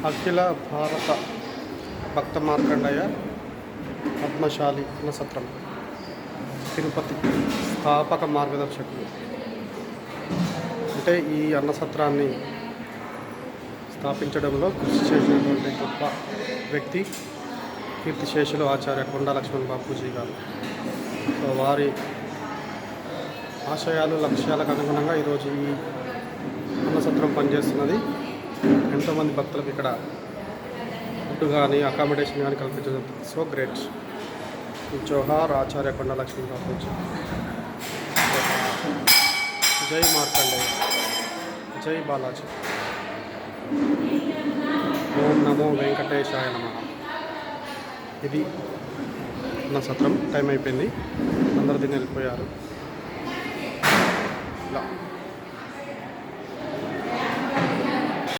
అఖిల భారత భక్త మార్కండేయ పద్మశాలి అన్నసత్రం తిరుపతి స్థాపక మార్గదర్శకులు. అంటే ఈ అన్నసత్రాన్ని స్థాపించడంలో కృషి చేసినటువంటి గొప్ప వ్యక్తి కీర్తిశేషులు ఆచార్య కొండా లక్ష్మణ్ బాపూజీ గారు. సో వారి ఆశయాలు లక్ష్యాలకు అనుగుణంగా ఈరోజు ఈ అన్నసత్రం పనిచేస్తున్నది. ఎంతోమంది భక్తులకు ఇక్కడ ఫుడ్ కానీ అకామిడేషన్ కానీ కల్పించడం సో గ్రేట్. జోహార్ ఆచార్య కొండా లక్ష్మణ్ బాపూజీ. జై మార్కండేయ, జై బాలాజీ. ఓం నమో వెంకటేశాయ నమః. ఇది అన్నసత్రం. టైం అయిపోయింది, అందరు దీన్ని వెళ్ళిపోయారు. ఇలా